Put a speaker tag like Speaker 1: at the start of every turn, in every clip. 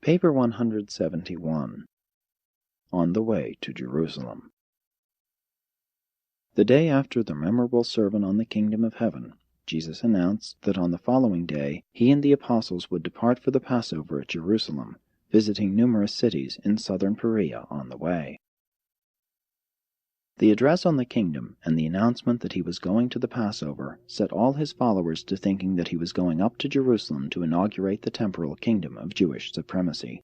Speaker 1: Paper 171. On the Way to Jerusalem. The day after the memorable sermon on the Kingdom of Heaven, Jesus announced that on the following day he and the apostles would depart for the Passover at Jerusalem, visiting numerous cities in southern Perea on the way. The address on the kingdom and the announcement that he was going to the Passover set all his followers to thinking that he was going up to Jerusalem to inaugurate the temporal kingdom of Jewish supremacy.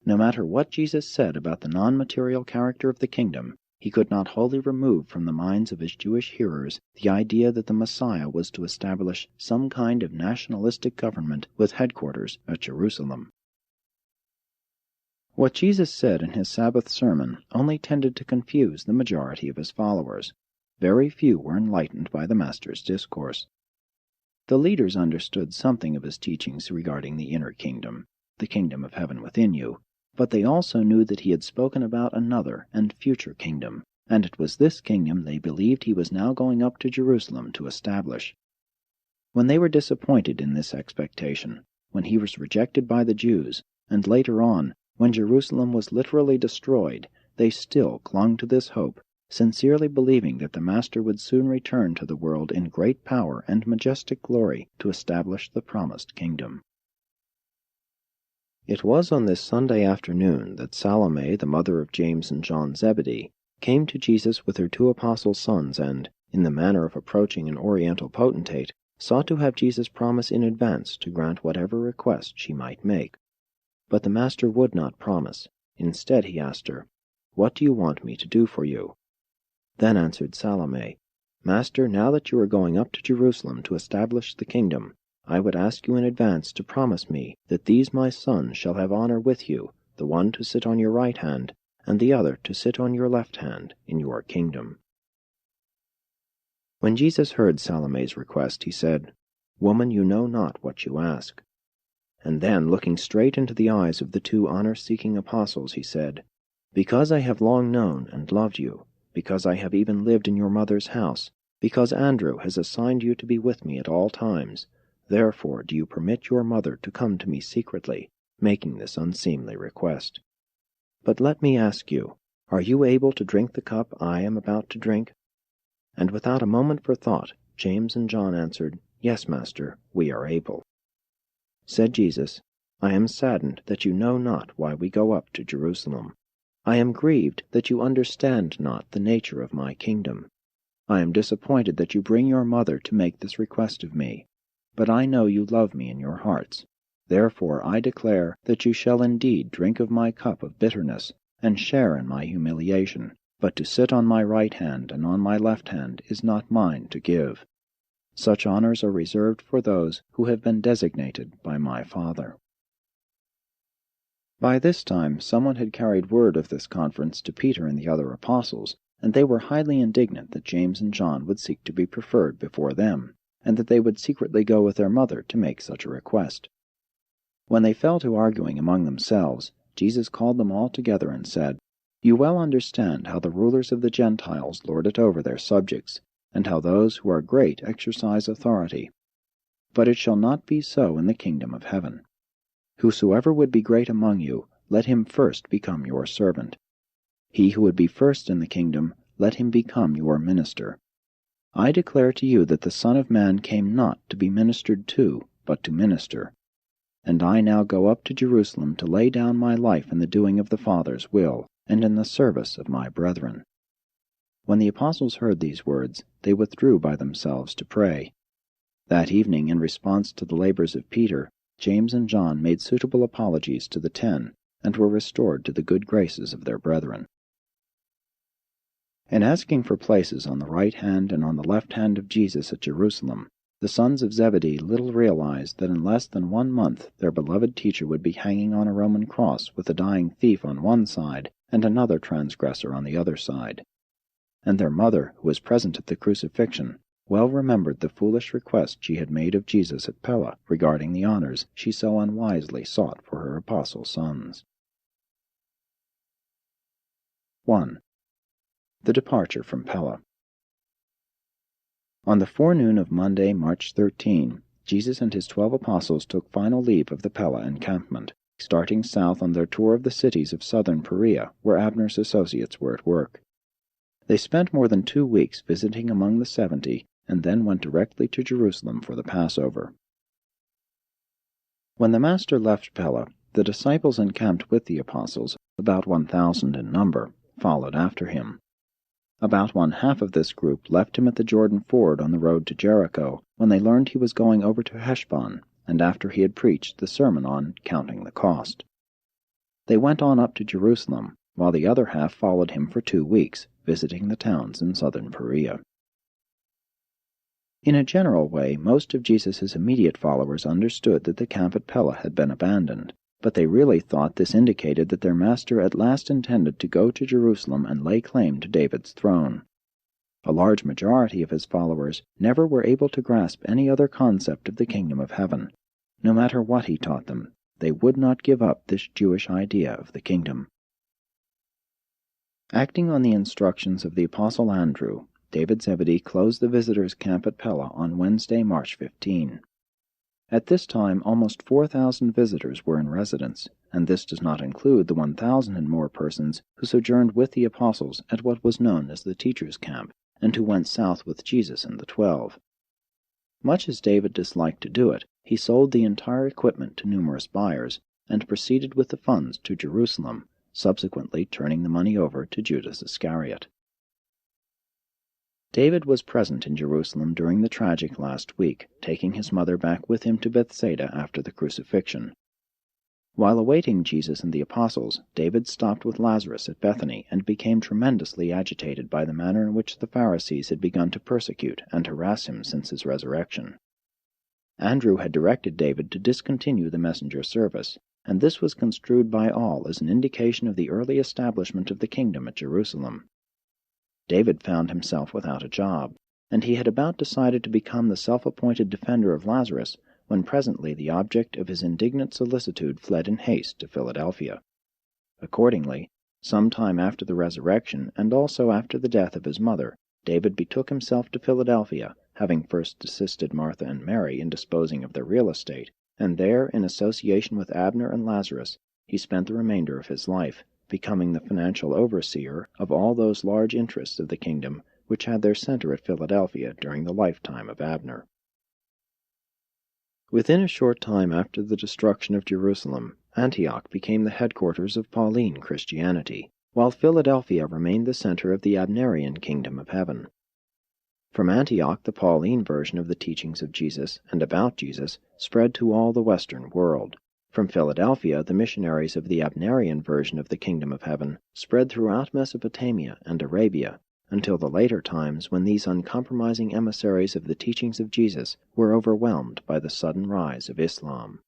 Speaker 1: No matter what Jesus said about the non-material character of the kingdom, he could not wholly remove from the minds of his Jewish hearers the idea that the Messiah was to establish some kind of nationalistic government with headquarters at Jerusalem. What Jesus said in his Sabbath sermon only tended to confuse the majority of his followers. Very few were enlightened by the Master's discourse. The leaders understood something of his teachings regarding the inner kingdom, the kingdom of heaven within you, but they also knew that he had spoken about another and future kingdom, and it was this kingdom they believed he was now going up to Jerusalem to establish. When they were disappointed in this expectation, when he was rejected by the Jews, and later on, when Jerusalem was literally destroyed, they still clung to this hope, sincerely believing that the Master would soon return to the world in great power and majestic glory to establish the promised kingdom. It was on this Sunday afternoon that Salome, the mother of James and John Zebedee, came to Jesus with her two apostle sons and, in the manner of approaching an oriental potentate, sought to have Jesus promise in advance to grant whatever request she might make. But the Master would not promise. Instead he asked her, "What do you want me to do for you?" Then answered Salome, "Master, now that you are going up to Jerusalem to establish the kingdom, I would ask you in advance to promise me that these my sons shall have honor with you, the one to sit on your right hand, and the other to sit on your left hand, in your kingdom." When Jesus heard Salome's request, he said, "Woman, you know not what you ask." And then, looking straight into the eyes of the two honor-seeking apostles, he said, "Because I have long known and loved you, because I have even lived in your mother's house, because Andrew has assigned you to be with me at all times, therefore do you permit your mother to come to me secretly, making this unseemly request. But let me ask you, are you able to drink the cup I am about to drink?" And without a moment for thought, James and John answered, "Yes, Master, we are able." Said Jesus, "I am saddened that you know not why we go up to Jerusalem. I am grieved that you understand not the nature of my kingdom. I am disappointed that you bring your mother to make this request of me. But I know you love me in your hearts. Therefore I declare that you shall indeed drink of my cup of bitterness, and share in my humiliation. But to sit on my right hand and on my left hand is not mine to give. Such honors are reserved for those who have been designated by my Father." By this time someone had carried word of this conference to Peter and the other apostles, and they were highly indignant that James and John would seek to be preferred before them, and that they would secretly go with their mother to make such a request. When they fell to arguing among themselves, Jesus called them all together and said, "You well understand how the rulers of the Gentiles lord it over their subjects, and how those who are great exercise authority. But it shall not be so in the kingdom of heaven. Whosoever would be great among you, let him first become your servant. He who would be first in the kingdom, let him become your minister. I declare to you that the Son of Man came not to be ministered to, but to minister. And I now go up to Jerusalem to lay down my life in the doing of the Father's will, and in the service of my brethren." When the apostles heard these words, they withdrew by themselves to pray. That evening, in response to the labors of Peter, James and John made suitable apologies to the 10, and were restored to the good graces of their brethren. In asking for places on the right hand and on the left hand of Jesus at Jerusalem, the sons of Zebedee little realized that in less than 1 month their beloved teacher would be hanging on a Roman cross with a dying thief on one side and another transgressor on the other side. And their mother, who was present at the crucifixion, well remembered the foolish request she had made of Jesus at PELLA regarding the honors she so unwisely sought for her apostle sons. 1. The departure from PELLA. On the forenoon of Monday, March 13, Jesus and his 12 apostles took final leave of the PELLA encampment, starting south on their tour of the cities of southern Perea, where Abner's associates were at work. They spent more than 2 weeks visiting among the 70, and then went directly to Jerusalem for the Passover. When the Master left Pella, the disciples encamped with the apostles, about 1,000 in number, followed after him. About one half of this group left him at the Jordan ford on the road to Jericho, when they learned he was going over to Heshbon, and after he had preached the sermon on counting the cost. They went on up to Jerusalem, while the other half followed him for 2 weeks, visiting the towns in southern Perea. In a general way, most of Jesus' immediate followers understood that the camp at Pella had been abandoned, but they really thought this indicated that their Master at last intended to go to Jerusalem and lay claim to David's throne. A large majority of his followers never were able to grasp any other concept of the kingdom of heaven. No matter what he taught them, they would not give up this Jewish idea of the kingdom. Acting on the instructions of the Apostle Andrew, David Zebedee closed the visitors' camp at Pella on Wednesday, March 15. At this time, almost 4,000 visitors were in residence, and this does not include the 1,000 and more persons who sojourned with the apostles at what was known as the Teachers' Camp, and who went south with Jesus and the 12. Much as David disliked to do it, he sold the entire equipment to numerous buyers, and proceeded with the funds to Jerusalem, subsequently turning the money over to Judas Iscariot. David was present in Jerusalem during the tragic last week, taking his mother back with him to Bethsaida after the crucifixion. While awaiting Jesus and the apostles, David stopped with Lazarus at Bethany and became tremendously agitated by the manner in which the Pharisees had begun to persecute and harass him since his resurrection. Andrew had directed David to discontinue the messenger service, and this was construed by all as an indication of the early establishment of the kingdom at Jerusalem. David found himself without a job, and he had about decided to become the self-appointed defender of Lazarus, when presently the object of his indignant solicitude fled in haste to Philadelphia. Accordingly, some time after the resurrection, and also after the death of his mother, David betook himself to Philadelphia, having first assisted Martha and Mary in disposing of their real estate, and there, in association with Abner and Lazarus, he spent the remainder of his life, becoming the financial overseer of all those large interests of the kingdom which had their center at Philadelphia during the lifetime of Abner. Within a short time after the destruction of Jerusalem, Antioch became the headquarters of Pauline Christianity, while Philadelphia remained the center of the Abnerian kingdom of heaven. From Antioch, the Pauline version of the teachings of Jesus and about Jesus spread to all the Western world. From Philadelphia, the missionaries of the Abnerian version of the kingdom of heaven spread throughout Mesopotamia and Arabia, until the later times when these uncompromising emissaries of the teachings of Jesus were overwhelmed by the sudden rise of Islam.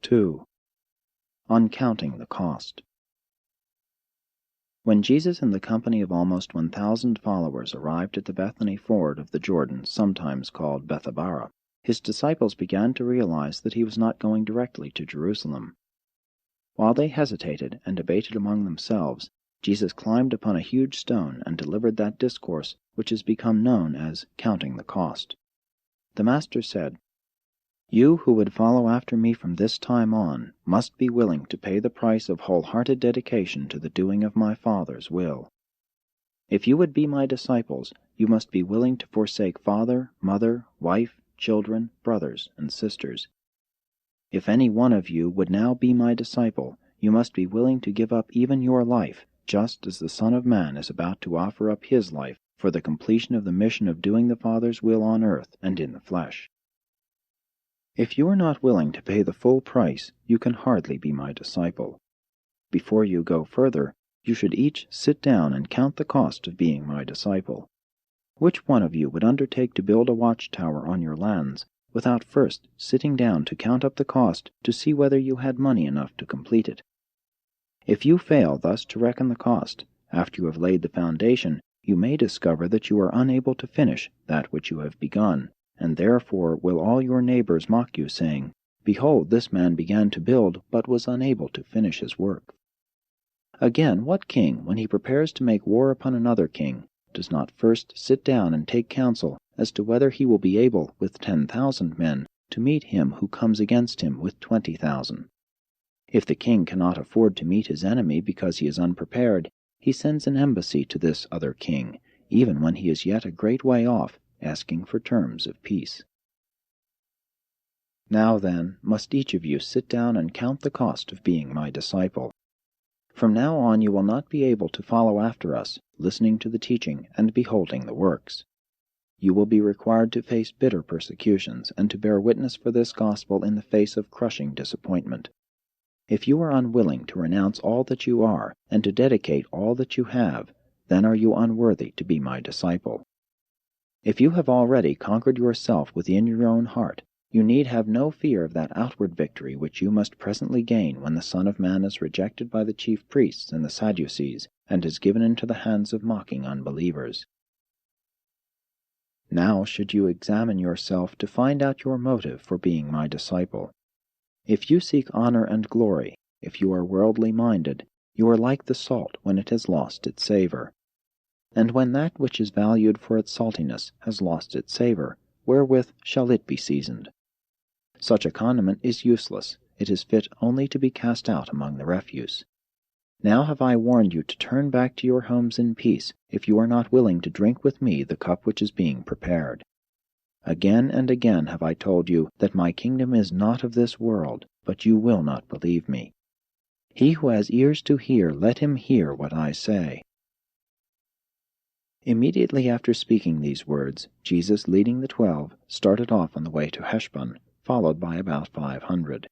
Speaker 1: 2. On counting the cost. When Jesus and the company of almost 1,000 followers arrived at the Bethany ford of the Jordan, sometimes called Bethabara, his disciples began to realize that he was not going directly to Jerusalem. While they hesitated and debated among themselves, Jesus climbed upon a huge stone and delivered that discourse which has become known as counting the cost. The Master said, "You who would follow after me from this time on must be willing to pay the price of wholehearted dedication to the doing of my Father's will. If you would be my disciples, you must be willing to forsake father, mother, wife, children, brothers, and sisters. If any one of you would now be my disciple, you must be willing to give up even your life, just as the Son of Man is about to offer up his life for the completion of the mission of doing the Father's will on earth and in the flesh. If you are not willing to pay the full price, you can hardly be my disciple. Before you go further, you should each sit down and count the cost of being my disciple. Which one of you would undertake to build a watchtower on your lands without first sitting down to count up the cost to see whether you had money enough to complete it? If you fail thus to reckon the cost, after you have laid the foundation, you may discover that you are unable to finish that which you have begun, and therefore will all your neighbors mock you, saying, 'Behold, this man began to build, but was unable to finish his work.' Again, what king, when he prepares to make war upon another king, does not first sit down and take counsel as to whether he will be able, with 10,000 men, to meet him who comes against him with 20,000. If the king cannot afford to meet his enemy because he is unprepared, he sends an embassy to this other king, even when he is yet a great way off, asking for terms of peace. Now then, must each of you sit down and count the cost of being my disciple. From now on you will not be able to follow after us, listening to the teaching and beholding the works. You will be required to face bitter persecutions and to bear witness for this gospel in the face of crushing disappointment. If you are unwilling to renounce all that you are and to dedicate all that you have, then are you unworthy to be my disciple. If you have already conquered yourself within your own heart, you need have no fear of that outward victory which you must presently gain when the Son of Man is rejected by the chief priests and the Sadducees, and is given into the hands of mocking unbelievers. Now should you examine yourself to find out your motive for being my disciple. If you seek honor and glory, if you are worldly minded, you are like the salt when it has lost its savor. And when that which is valued for its saltiness has lost its savor, wherewith shall it be seasoned? Such a condiment is useless, it is fit only to be cast out among the refuse. Now have I warned you to turn back to your homes in peace, if you are not willing to drink with me the cup which is being prepared. Again and again have I told you that my kingdom is not of this world, but you will not believe me. He who has ears to hear, let him hear what I say. Immediately after speaking these words, Jesus, leading the 12, started off on the way to Heshbon, followed by about 500.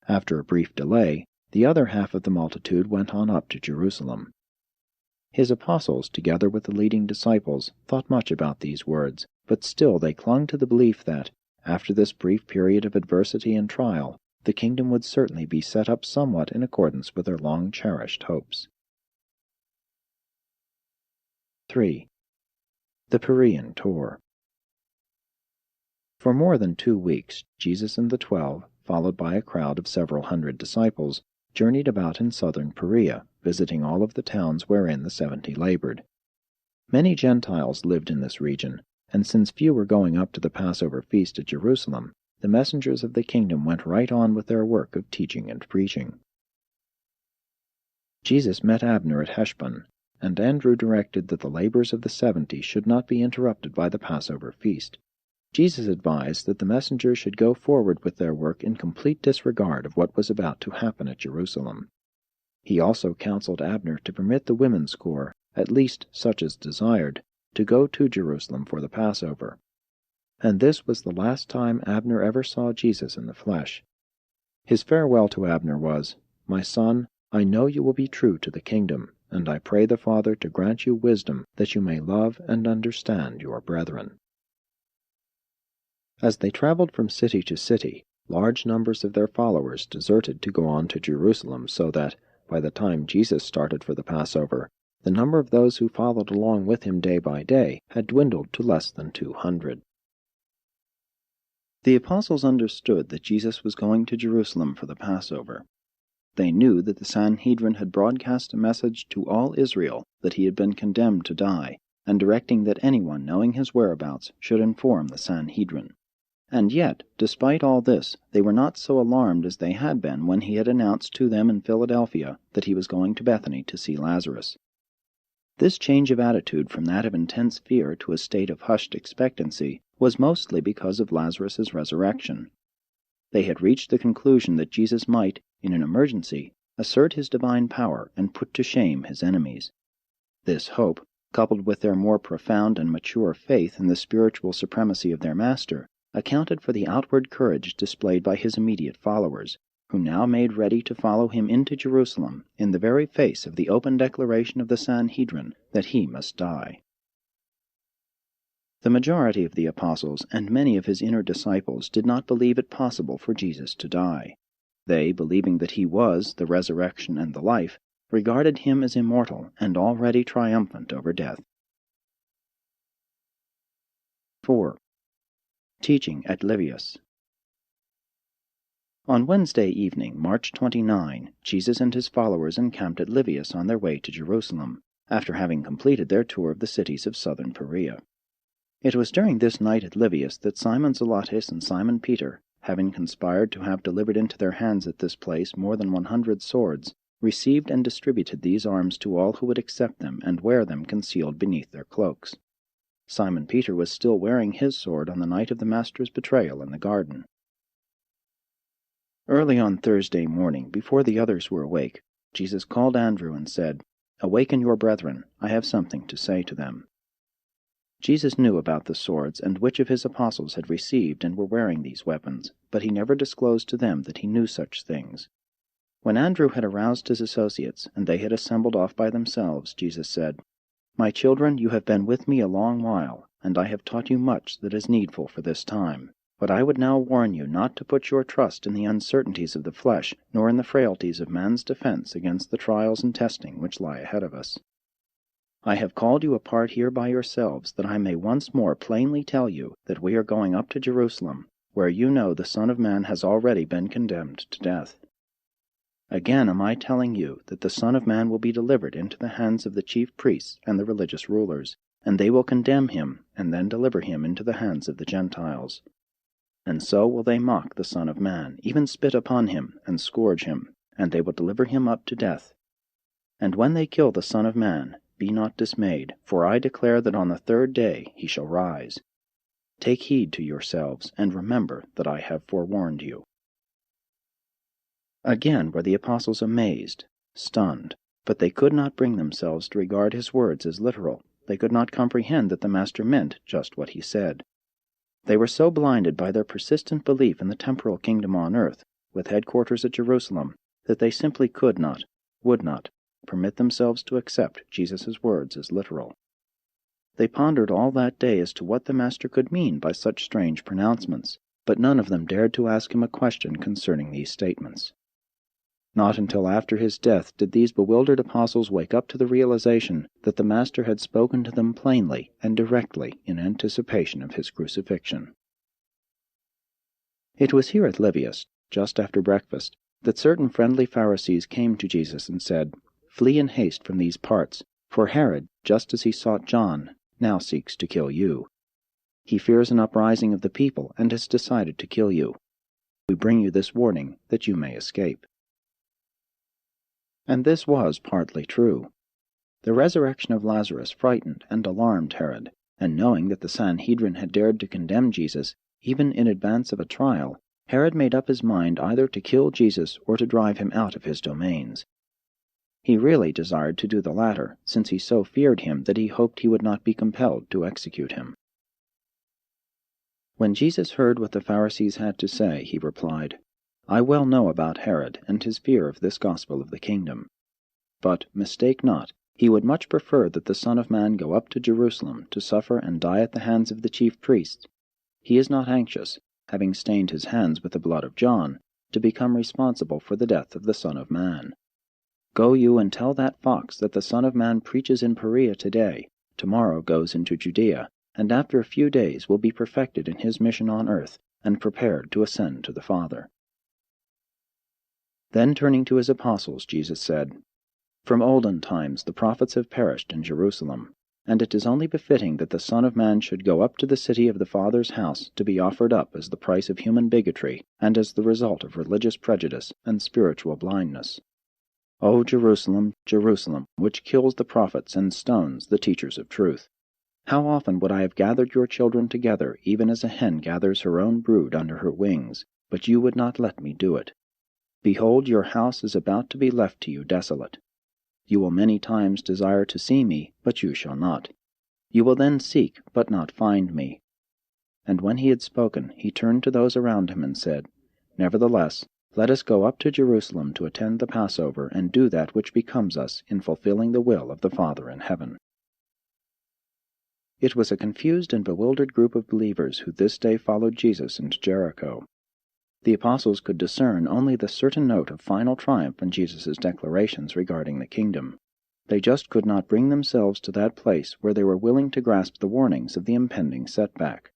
Speaker 1: After a brief delay, the other half of the multitude went on up to Jerusalem. His apostles, together with the leading disciples, thought much about these words, but still they clung to the belief that, after this brief period of adversity and trial, the kingdom would certainly be set up somewhat in accordance with their long-cherished hopes. 3. The PEREAN Tour. For more than 2 weeks, Jesus and the 12, followed by a crowd of several hundred disciples, journeyed about in southern Perea, visiting all of the towns wherein the 70 labored. Many Gentiles lived in this region, and since few were going up to the Passover feast at Jerusalem, the messengers of the kingdom went right on with their work of teaching and preaching. Jesus met Abner at Heshbon, and Andrew directed that the labors of the 70 should not be interrupted by the Passover feast. Jesus advised that the messengers should go forward with their work in complete disregard of what was about to happen at Jerusalem. He also counseled Abner to permit the women's corps, at least such as desired, to go to Jerusalem for the Passover. And this was the last time Abner ever saw Jesus in the flesh. His farewell to Abner was, "My son, I know you will be true to the kingdom, and I pray the Father to grant you wisdom that you may love and understand your brethren." As they traveled from city to city, large numbers of their followers deserted to go on to Jerusalem, so that, by the time Jesus started for the Passover, the number of those who followed along with him day by day had dwindled to less than 200. The apostles understood that Jesus was going to Jerusalem for the Passover. They knew that the Sanhedrin had broadcast a message to all Israel that he had been condemned to die, and directing that anyone knowing his whereabouts should inform the Sanhedrin. And yet, despite all this, they were not so alarmed as they had been when he had announced to them in Philadelphia that he was going to Bethany to see Lazarus. This change of attitude from that of intense fear to a state of hushed expectancy was mostly because of Lazarus's resurrection. They had reached the conclusion that Jesus might, in an emergency, assert his divine power and put to shame his enemies. This hope, coupled with their more profound and mature faith in the spiritual supremacy of their Master, accounted for the outward courage displayed by his immediate followers, who now made ready to follow him into Jerusalem in the very face of the open declaration of the Sanhedrin that he must die. The majority of the apostles and many of his inner disciples did not believe it possible for Jesus to die. They, believing that he was the resurrection and the life, regarded him as immortal and already triumphant over death. 4. Teaching at Livias. On Wednesday evening, March 29, Jesus and his followers encamped at Livias on their way to Jerusalem, after having completed their tour of the cities of southern Perea. It was during this night at Livias that Simon Zelotes and Simon Peter, having conspired to have delivered into their hands at this place more than 100 swords, received and distributed these arms to all who would accept them and wear them concealed beneath their cloaks. Simon Peter was still wearing his sword on the night of the Master's betrayal in the garden. Early on Thursday morning, before the others were awake, Jesus called Andrew and said, "Awaken your brethren, I have something to say to them." Jesus knew about the swords and which of his apostles had received and were wearing these weapons, but he never disclosed to them that he knew such things. When Andrew had aroused his associates, and they had assembled off by themselves, Jesus said, "My children, you have been with me a long while, and I have taught you much that is needful for this time. But I would now warn you not to put your trust in the uncertainties of the flesh, nor in the frailties of man's defense against the trials and testing which lie ahead of us. I have called you apart here by yourselves, that I may once more plainly tell you that we are going up to Jerusalem, where you know the Son of Man has already been condemned to death. Again am I telling you that the Son of Man will be delivered into the hands of the chief priests and the religious rulers, and they will condemn him, and then deliver him into the hands of the Gentiles. And so will they mock the Son of Man, even spit upon him, and scourge him, and they will deliver him up to death. And when they kill the Son of Man, be not dismayed, for I declare that on the third day he shall rise. Take heed to yourselves, and remember that I have forewarned you." Again were the apostles amazed, stunned, but they could not bring themselves to regard his words as literal. They could not comprehend that the Master meant just what he said. They were so blinded by their persistent belief in the temporal kingdom on earth, with headquarters at Jerusalem, that they simply could not, would not, permit themselves to accept Jesus' words as literal. They pondered all that day as to what the Master could mean by such strange pronouncements, but none of them dared to ask him a question concerning these statements. Not until after his death did these bewildered apostles wake up to the realization that the Master had spoken to them plainly and directly in anticipation of his crucifixion. It was here at Livias, just after breakfast, that certain friendly Pharisees came to Jesus and said, "Flee in haste from these parts, for Herod, just as he sought John, now seeks to kill you. He fears an uprising of the people and has decided to kill you. We bring you this warning that you may escape." And this was partly true. The resurrection of Lazarus frightened and alarmed Herod, and knowing that the Sanhedrin had dared to condemn Jesus, even in advance of a trial, Herod made up his mind either to kill Jesus or to drive him out of his domains. He really desired to do the latter, since he so feared him that he hoped he would not be compelled to execute him. When Jesus heard what the Pharisees had to say, he replied, "I well know about Herod and his fear of this gospel of the kingdom. But, mistake not, he would much prefer that the Son of Man go up to Jerusalem to suffer and die at the hands of the chief priests. He is not anxious, having stained his hands with the blood of John, to become responsible for the death of the Son of Man. Go you and tell that fox that the Son of Man preaches in Perea today, tomorrow goes into Judea, and after a few days will be perfected in his mission on earth, and prepared to ascend to the Father." Then turning to his apostles, Jesus said, "From olden times the prophets have perished in Jerusalem, and it is only befitting that the Son of Man should go up to the city of the Father's house to be offered up as the price of human bigotry, and as the result of religious prejudice and spiritual blindness. O Jerusalem, Jerusalem, which kills the prophets and stones the teachers of truth! How often would I have gathered your children together, even as a hen gathers her own brood under her wings, but you would not let me do it. Behold, your house is about to be left to you desolate. You will many times desire to see me, but you shall not. You will then seek, but not find me." And when he had spoken, he turned to those around him and said, "Nevertheless, let us go up to Jerusalem to attend the Passover, and do that which becomes us in fulfilling the will of the Father in heaven." It was a confused and bewildered group of believers who this day followed Jesus into Jericho. The apostles could discern only the certain note of final triumph in Jesus' declarations regarding the kingdom. They just could not bring themselves to that place where they were willing to grasp the warnings of the impending setback.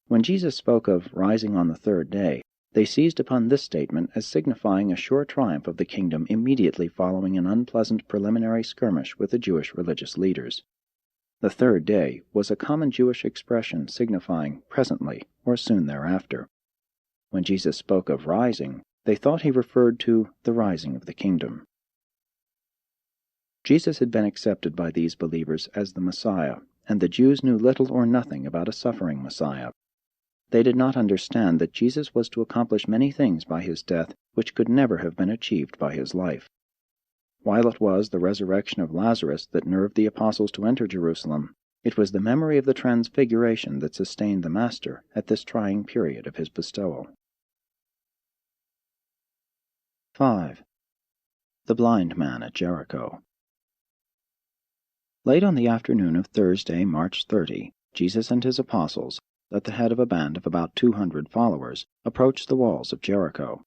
Speaker 1: When Jesus spoke of rising on the third day, they seized upon this statement as signifying a sure triumph of the kingdom immediately following an unpleasant preliminary skirmish with the Jewish religious leaders.
Speaker 2: The third day was a common Jewish expression signifying presently or soon thereafter. When Jesus spoke of rising, they thought he referred to the rising of the kingdom. Jesus had been accepted by these believers as the Messiah, and the Jews knew little or nothing about a suffering Messiah. They did not understand that Jesus was to accomplish many things by his death which could never have been achieved by his life. While it was the resurrection of Lazarus that nerved the apostles to enter Jerusalem, it was the memory of the transfiguration that sustained the Master at this trying period of his bestowal. 5. The blind man at Jericho. Late on the afternoon of Thursday, March 30, Jesus and his apostles, at the head of a band of about 200 followers, approached the walls of Jericho.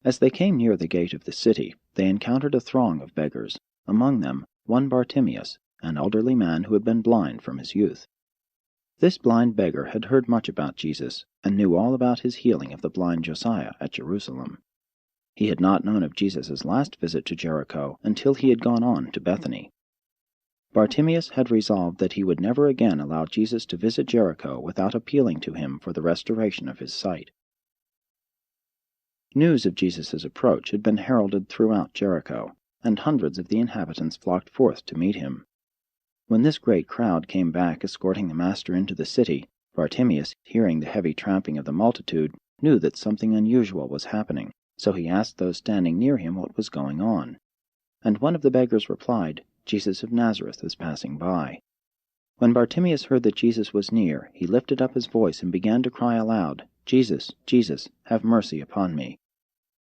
Speaker 2: As they came near the gate of the city, they encountered a throng of beggars, among them one Bartimaeus, an elderly man who had been blind from his youth. This blind beggar had heard much about Jesus, and knew all about his healing of the blind Josiah at Jerusalem. He had not known of Jesus' last visit to Jericho until he had gone on to Bethany. Bartimaeus had resolved that he would never again allow Jesus to visit Jericho without appealing to him for the restoration of his sight. News of Jesus' approach had been heralded throughout Jericho, and hundreds of the inhabitants flocked forth to meet him. When this great crowd came back escorting the Master into the city, Bartimaeus, hearing the heavy tramping of the multitude, knew that something unusual was happening, so he asked those standing near him what was going on. And one of the beggars replied, "Jesus of Nazareth is passing by." When Bartimaeus heard that Jesus was near, he lifted up his voice and began to cry aloud, "Jesus, Jesus, have mercy upon me."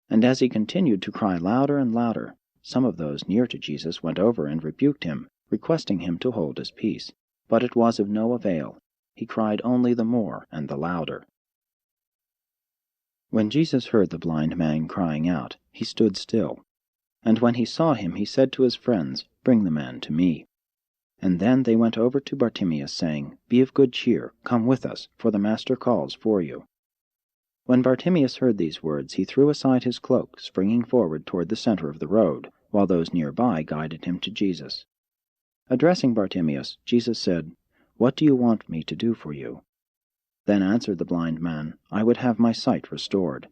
Speaker 2: And as he continued to cry louder and louder, some of those near to Jesus went over and rebuked him, requesting him to hold his peace. But it was of no avail. He cried only the more and the louder. When Jesus heard the blind man crying out, he stood still. And when he saw him, he said to his friends, "Bring the man to me." And then they went over to Bartimaeus, saying, "Be of good cheer, come with us, for the Master calls for you." When Bartimaeus heard these words, he threw aside his cloak, springing forward toward the center of the road, while those nearby guided him to Jesus. Addressing Bartimaeus, Jesus said, "What do you want me to do for you?" Then answered the blind man, "I would have my sight restored."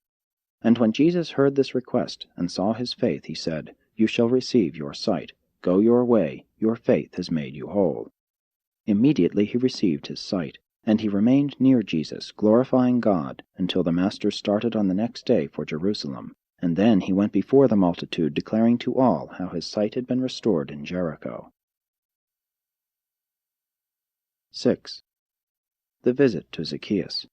Speaker 2: And when Jesus heard this request and saw his faith, he said, "You shall receive your sight. Go your way, your faith has made you whole." Immediately he received his sight, and he remained near Jesus, glorifying God, until the Master started on the next day for Jerusalem, and then he went before the multitude, declaring to all how his sight had been restored in Jericho. 6. The visit to Zacchaeus.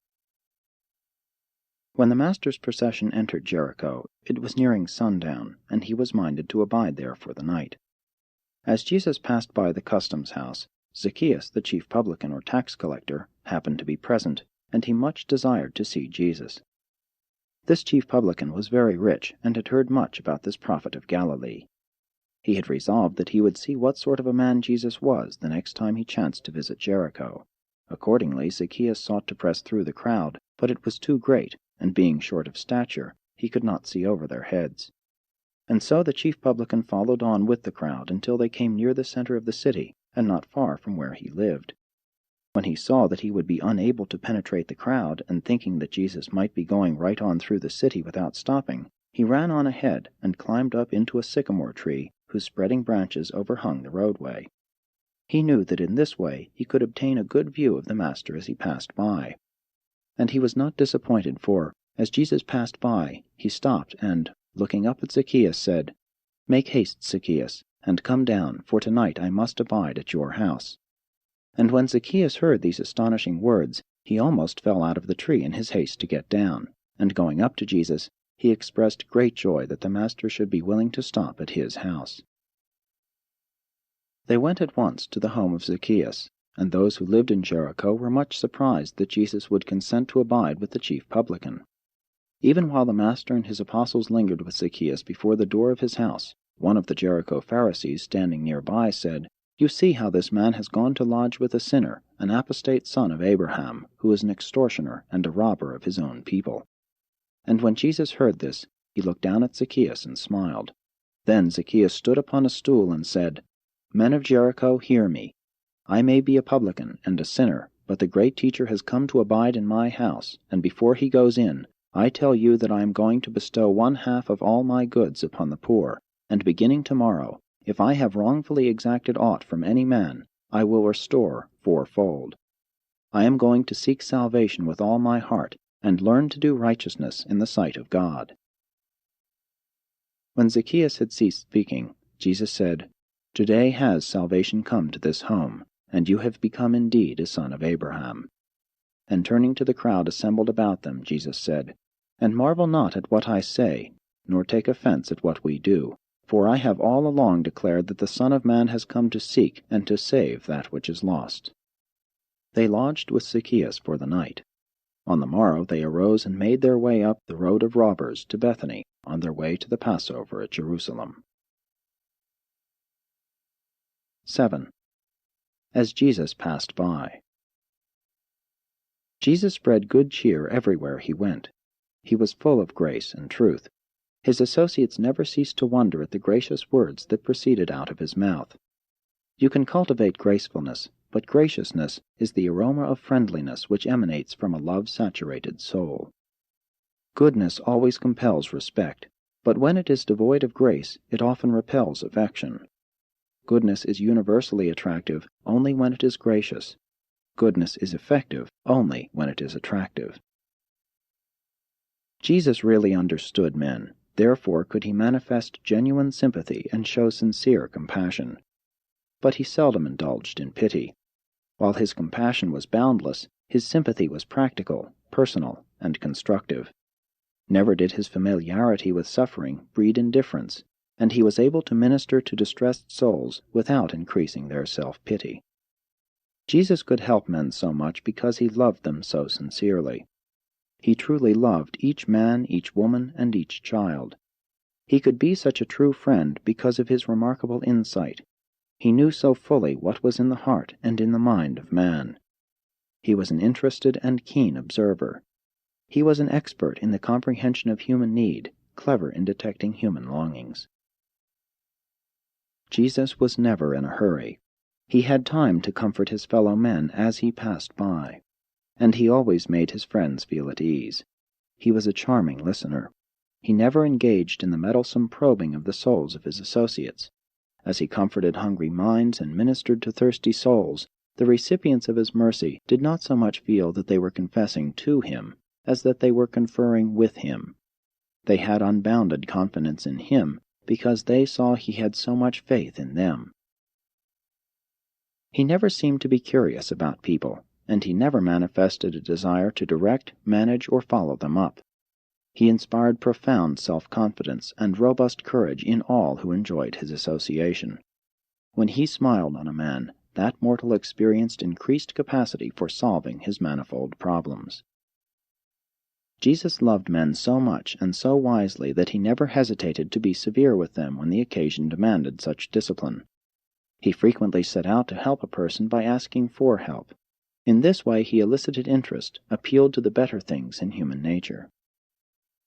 Speaker 2: When the Master's procession entered Jericho, it was nearing sundown, and he was minded to abide there for the night. As Jesus passed by the customs house, Zacchaeus, the chief publican or tax collector, happened to be present, and he much desired to see Jesus. This chief publican was very rich, and had heard much about this prophet of Galilee. He had resolved that he would see what sort of a man Jesus was the next time he chanced to visit Jericho. Accordingly, Zacchaeus sought to press through the crowd, but it was too great, and being short of stature, he could not see over their heads. And so the chief publican followed on with the crowd until they came near the center of the city, and not far from where he lived. When he saw that he would be unable to penetrate the crowd, and thinking that Jesus might be going right on through the city without stopping, he ran on ahead and climbed up into a sycamore tree whose spreading branches overhung the roadway. He knew that in this way he could obtain a good view of the Master as he passed by. And he was not disappointed, for, as Jesus passed by, he stopped and, looking up at Zacchaeus, said, "Make haste, Zacchaeus, and come down, for tonight I must abide at your house." And when Zacchaeus heard these astonishing words, he almost fell out of the tree in his haste to get down, and going up to Jesus, he expressed great joy that the Master should be willing to stop at his house. They went at once to the home of Zacchaeus, and those who lived in Jericho were much surprised that Jesus would consent to abide with the chief publican. Even while the Master and his apostles lingered with Zacchaeus before the door of his house, one of the Jericho Pharisees standing nearby said, "You see how this man has gone to lodge with a sinner, an apostate son of Abraham, who is an extortioner and a robber of his own people." And when Jesus heard this, he looked down at Zacchaeus and smiled. Then Zacchaeus stood upon a stool and said, "Men of Jericho, hear me. I may be a publican and a sinner, but the great teacher has come to abide in my house, and before he goes in, I tell you that I am going to bestow 1/2 of all my goods upon the poor, and beginning tomorrow, if I have wrongfully exacted aught from any man, I will restore 4-fold. I am going to seek salvation with all my heart, and learn to do righteousness in the sight of God." When Zacchaeus had ceased speaking, Jesus said, "Today has salvation come to this home, and you have become indeed a son of Abraham." And turning to the crowd assembled about them, Jesus said, "And marvel not at what I say, nor take offense at what we do, for I have all along declared that the Son of Man has come to seek and to save that which is lost." They lodged with Zacchaeus for the night. On the morrow they arose and made their way up the road of robbers to Bethany, on their way to the Passover at Jerusalem. 7. As Jesus passed by. Jesus spread good cheer everywhere he went. He was full of grace and truth. His associates never ceased to wonder at the gracious words that proceeded out of his mouth. You can cultivate gracefulness, but graciousness is the aroma of friendliness which emanates from a love-saturated soul. Goodness always compels respect, but when it is devoid of grace, it often repels affection. Goodness is universally attractive only when it is gracious. Goodness is effective only when it is attractive. Jesus really understood men, therefore could he manifest genuine sympathy and show sincere compassion. But he seldom indulged in pity. While his compassion was boundless, his sympathy was practical, personal, and constructive. Never did his familiarity with suffering breed indifference, and he was able to minister to distressed souls without increasing their self-pity. Jesus could help men so much because he loved them so sincerely. He truly loved each man, each woman, and each child. He could be such a true friend because of his remarkable insight. He knew so fully what was in the heart and in the mind of man. He was an interested and keen observer. He was an expert in the comprehension of human need, clever in detecting human longings. Jesus was never in a hurry. He had time to comfort his fellow men as he passed by, and he always made his friends feel at ease. He was a charming listener. He never engaged in the meddlesome probing of the souls of his associates. As he comforted hungry minds and ministered to thirsty souls, the recipients of his mercy did not so much feel that they were confessing to him, as that they were conferring with him. They had unbounded confidence in him, because they saw he had so much faith in them. He never seemed to be curious about people, and he never manifested a desire to direct, manage, or follow them up. He inspired profound self-confidence and robust courage in all who enjoyed his association. When he smiled on a man, that mortal experienced increased capacity for solving his manifold problems. Jesus loved men so much and so wisely that he never hesitated to be severe with them when the occasion demanded such discipline. He frequently set out to help a person by asking for help. In this way he elicited interest, appealed to the better things in human nature.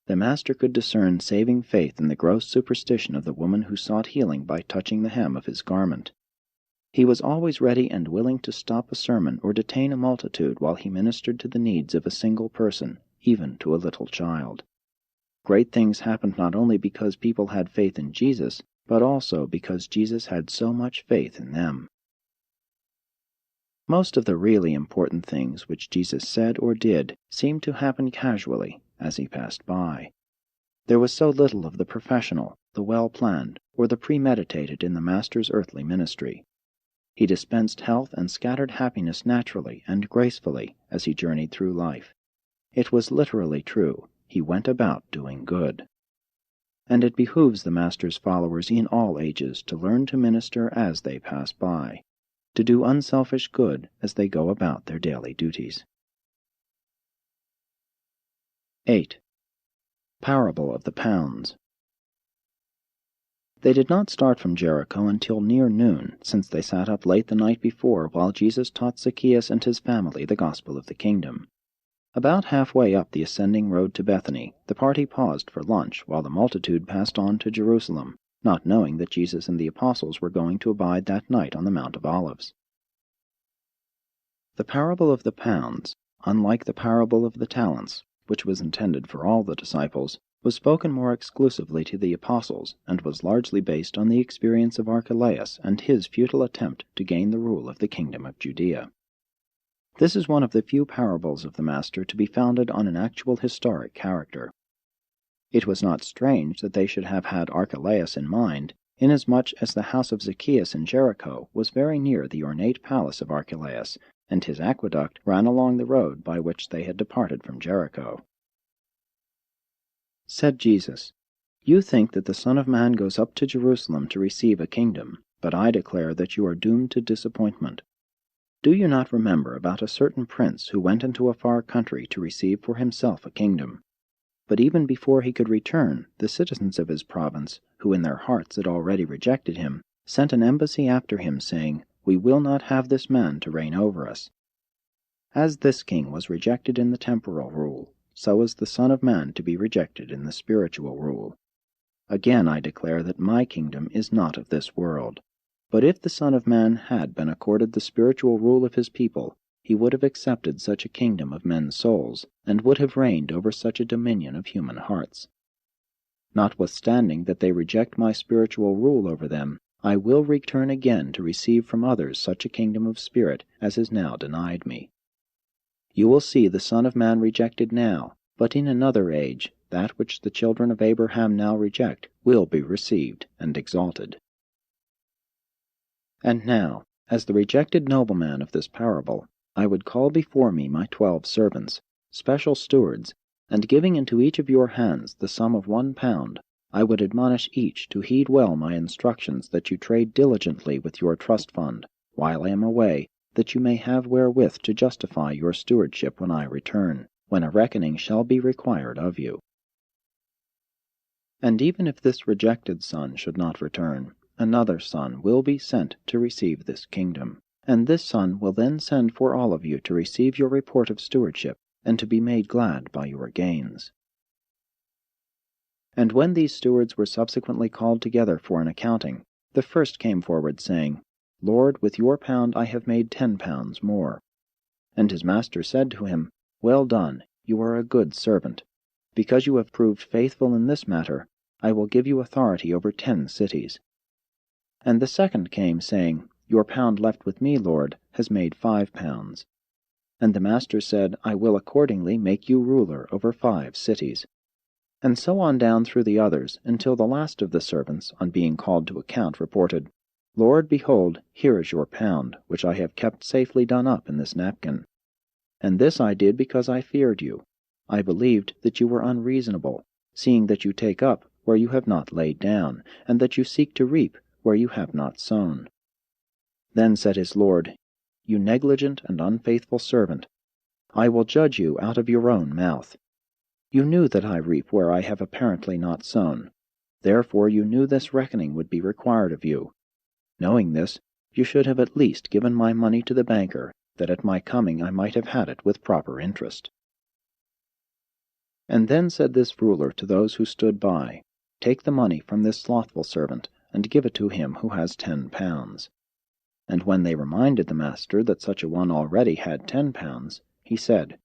Speaker 2: The Master could discern saving faith in the gross superstition of the woman who sought healing by touching the hem of his garment. He was always ready and willing to stop a sermon or detain a multitude while he ministered to the needs of a single person, even to a little child. Great things happened not only because people had faith in Jesus, but also because Jesus had so much faith in them. Most of the really important things which Jesus said or did seemed to happen casually as he passed by. There was so little of the professional, the well-planned, or the premeditated in the Master's earthly ministry. He dispensed health and scattered happiness naturally and gracefully as he journeyed through life. It was literally true, he went about doing good. And it behooves the Master's followers in all ages to learn to minister as they pass by, to do unselfish good as they go about their daily duties. 8. Parable of the Pounds. They did not start from Jericho until near noon, since they sat up late the night before while Jesus taught Zacchaeus and his family the gospel of the kingdom. About halfway up the ascending road to Bethany, the party paused for lunch while the multitude passed on to Jerusalem, not knowing that Jesus and the apostles were going to abide that night on the Mount of Olives. The parable of the pounds, unlike the parable of the talents, which was intended for all the disciples, was spoken more exclusively to the apostles, and was largely based on the experience of Archelaus and his futile attempt to gain the rule of the kingdom of Judea. This is one of the few parables of the Master to be founded on an actual historic character. It was not strange that they should have had Archelaus in mind, inasmuch as the house of Zacchaeus in Jericho was very near the ornate palace of Archelaus, and his aqueduct ran along the road by which they had departed from Jericho. Said Jesus, "You think that the Son of Man goes up to Jerusalem to receive a kingdom, but I declare that you are doomed to disappointment. Do you not remember about a certain prince who went into a far country to receive for himself a kingdom? But even before he could return, the citizens of his province, who in their hearts had already rejected him, sent an embassy after him, saying, 'We will not have this man to reign over us.' As this king was rejected in the temporal rule, so is the Son of Man to be rejected in the spiritual rule. Again I declare that my kingdom is not of this world. But if the Son of Man had been accorded the spiritual rule of his people, he would have accepted such a kingdom of men's souls, and would have reigned over such a dominion of human hearts. Notwithstanding that they reject my spiritual rule over them, I will return again to receive from others such a kingdom of spirit as is now denied me. You will see the Son of Man rejected now, but in another age that which the children of Abraham now reject will be received and exalted. And now, as the rejected nobleman of this parable, I would call before me my 12 servants, special stewards, and giving into each of your hands the sum of £1, I would admonish each to heed well my instructions, that you trade diligently with your trust fund, while I am away, that you may have wherewith to justify your stewardship when I return, when a reckoning shall be required of you. And even if this rejected son should not return, another son will be sent to receive this kingdom, and this son will then send for all of you to receive your report of stewardship, and to be made glad by your gains." And when these stewards were subsequently called together for an accounting, the first came forward, saying, "Lord, with your pound I have made 10 pounds more." And his master said to him, "Well done, you are a good servant. Because you have proved faithful in this matter, I will give you authority over 10 cities. And the second came, saying, "Your pound left with me, Lord, has made 5 pounds. And the master said, "I will accordingly make you ruler over 5 cities. And so on down through the others, until the last of the servants, on being called to account, reported, "Lord, behold, here is your pound, which I have kept safely done up in this napkin. And this I did because I feared you. I believed that you were unreasonable, seeing that you take up where you have not laid down, and that you seek to reap where you have not sown." Then said his Lord, "You negligent and unfaithful servant, I will judge you out of your own mouth. You knew that I reap where I have apparently not sown. Therefore you knew this reckoning would be required of you. Knowing this, you should have at least given my money to the banker, that at my coming I might have had it with proper interest." And then said this ruler to those who stood by, "Take the money from this slothful servant, and give it to him who has 10 pounds. And when they reminded the master that such a one already had 10 pounds, he said,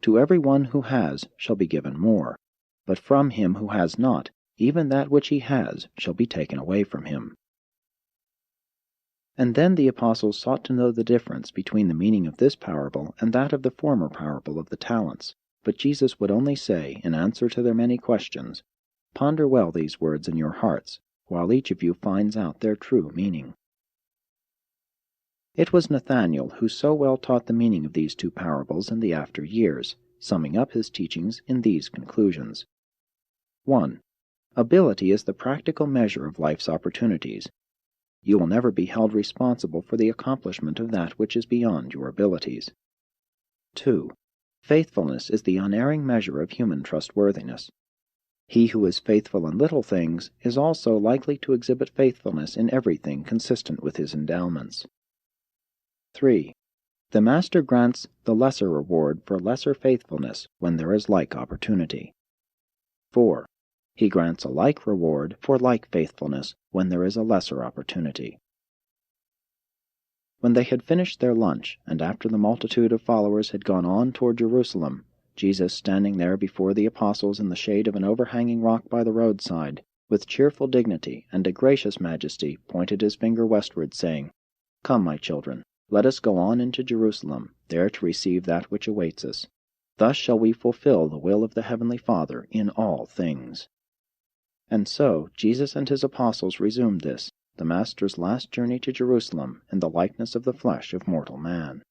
Speaker 2: "To every one who has shall be given more, but from him who has not, even that which he has shall be taken away from him." And then the apostles sought to know the difference between the meaning of this parable and that of the former parable of the talents. But Jesus would only say, in answer to their many questions, "Ponder well these words in your hearts, while each of you finds out their true meaning." It was Nathanael who so well taught the meaning of these 2 parables in the after years, summing up his teachings in these conclusions. 1. Ability is the practical measure of life's opportunities. You will never be held responsible for the accomplishment of that which is beyond your abilities. 2. Faithfulness is the unerring measure of human trustworthiness. He who is faithful in little things is also likely to exhibit faithfulness in everything consistent with his endowments. 3. The master grants the lesser reward for lesser faithfulness when there is like opportunity. 4. He grants a like reward for like faithfulness when there is a lesser opportunity. When they had finished their lunch, and after the multitude of followers had gone on toward Jerusalem, Jesus, standing there before the apostles in the shade of an overhanging rock by the roadside, with cheerful dignity and a gracious majesty, pointed his finger westward, saying, "Come, my children, let us go on into Jerusalem, there to receive that which awaits us. Thus shall we fulfill the will of the heavenly Father in all things." And so Jesus and his apostles resumed this, the Master's last journey to Jerusalem in the likeness of the flesh of mortal man.